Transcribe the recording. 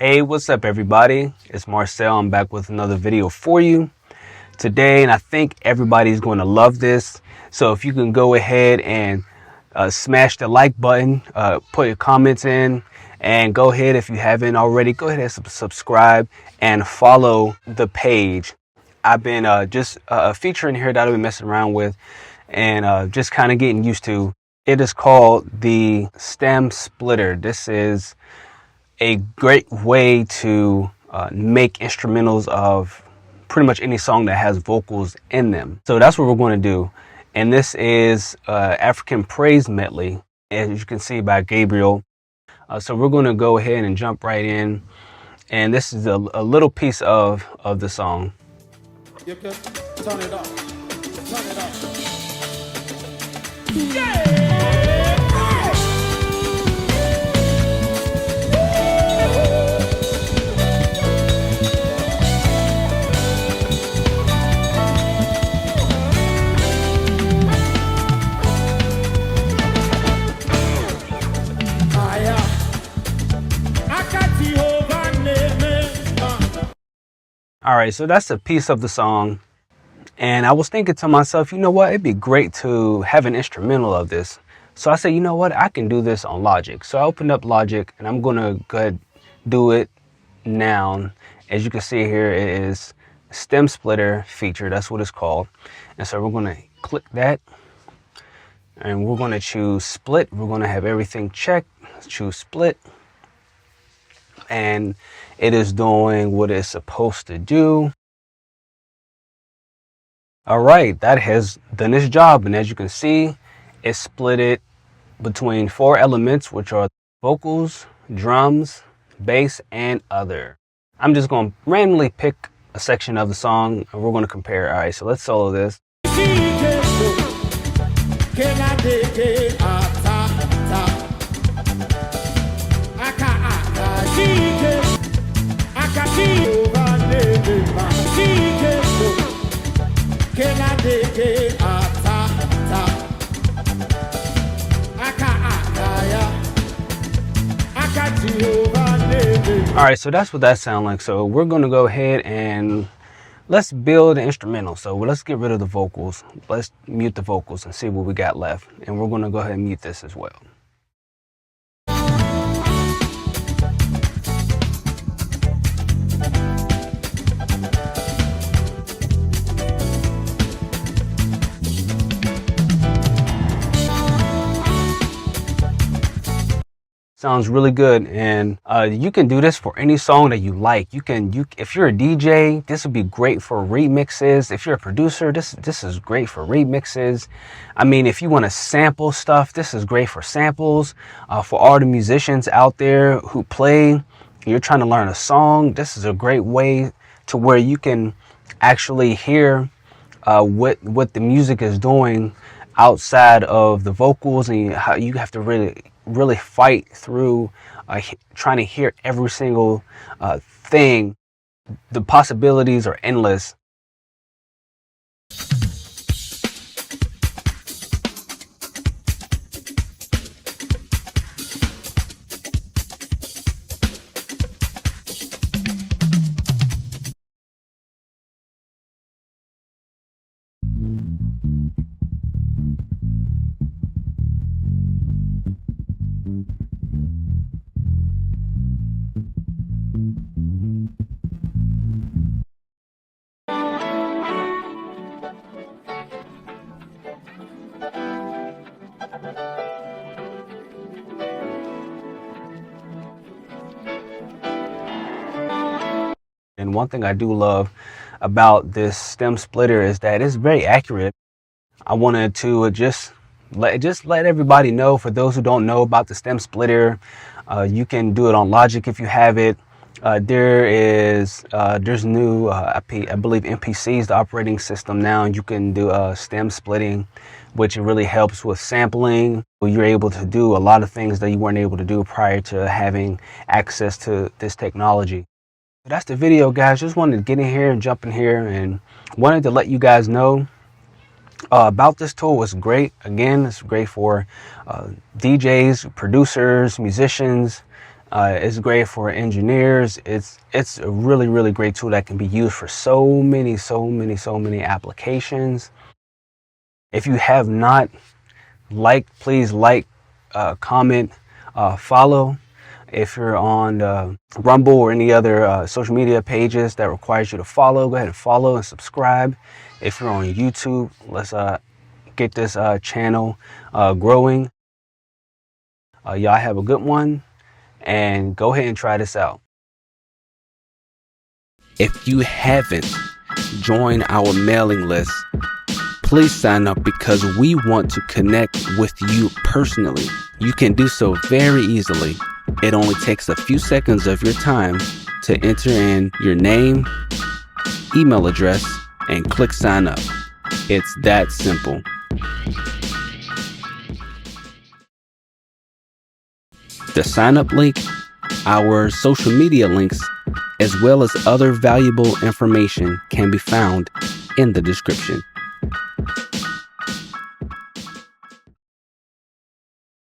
Hey, what's up everybody? It's Marcel. I'm back with another video for you today, and I think everybody's going to love this. So if you can go ahead and smash the like button, put your comments in, and go ahead, if you haven't already, go ahead and subscribe and follow the page. I've been just featuring here that I've been messing around with and just kind of getting used to. It is called the stem splitter. This is a great way to make instrumentals of pretty much any song that has vocals in them. So that's what we're going to do. And this is African Praise Medley, as you can see, by Gabriel. So we're going to go ahead and jump right in. And this is a little piece of the song. You can turn it off. Turn it off. Yeah! All right, so that's a piece of the song. And I was thinking to myself, you know what, it'd be great to have an instrumental of this. So I said, you know what, I can do this on Logic. So I opened up Logic and I'm gonna go ahead do it now. As you can see here, it is stem splitter feature. That's what it's called. And so we're gonna click that and we're gonna choose split. We're gonna have everything checked. Choose split. And it is doing what it's supposed to do. All right, that has done its job. And as you can see, it's split it between 4 elements, which are vocals, drums, bass, and other. I'm just going to randomly pick a section of the song and we're going to compare. All right, so let's solo this. All right, so that's what that sounds like. So we're going to go ahead and let's build an instrumental. So let's get rid of the vocals. Let's mute the vocals and see what we got left. And we're going to go ahead and mute this as well. Sounds really good, and you can do this for any song that you like. If you're a DJ, this would be great for remixes. If you're a producer, this is great for remixes. I mean, if you want to sample stuff, this is great for samples. For all the musicians out there who play, you're trying to learn a song, this is a great way to where you can actually hear what the music is doing outside of the vocals, and how you have to really fight through trying to hear every single thing. The possibilities are endless. And one thing I do love about this stem splitter is that it's very accurate. I wanted to just let everybody know, for those who don't know about the stem splitter, you can do it on Logic if you have it. There's new, I believe MPC is the operating system now. You can do stem splitting, which really helps with sampling. You're able to do a lot of things that you weren't able to do prior to having access to this technology. That's the video, guys. Just wanted to get in here and jump in here and wanted to let you guys know about this tool. It's great. Again, it's great for DJs, producers, musicians, It's great for engineers. It's a really great tool that can be used for so many applications. If you have not liked, please like, comment, follow. If you're on Rumble or any other social media pages that requires you to follow, go ahead and follow and subscribe. If you're on YouTube, let's get this channel growing. Y'all have a good one, and go ahead and try this out. If you haven't joined our mailing list, please sign up, because we want to connect with you personally. You can do so very easily. It only takes a few seconds of your time to enter in your name, email address, and click sign up. It's that simple. The sign up link, our social media links, as well as other valuable information can be found in the description.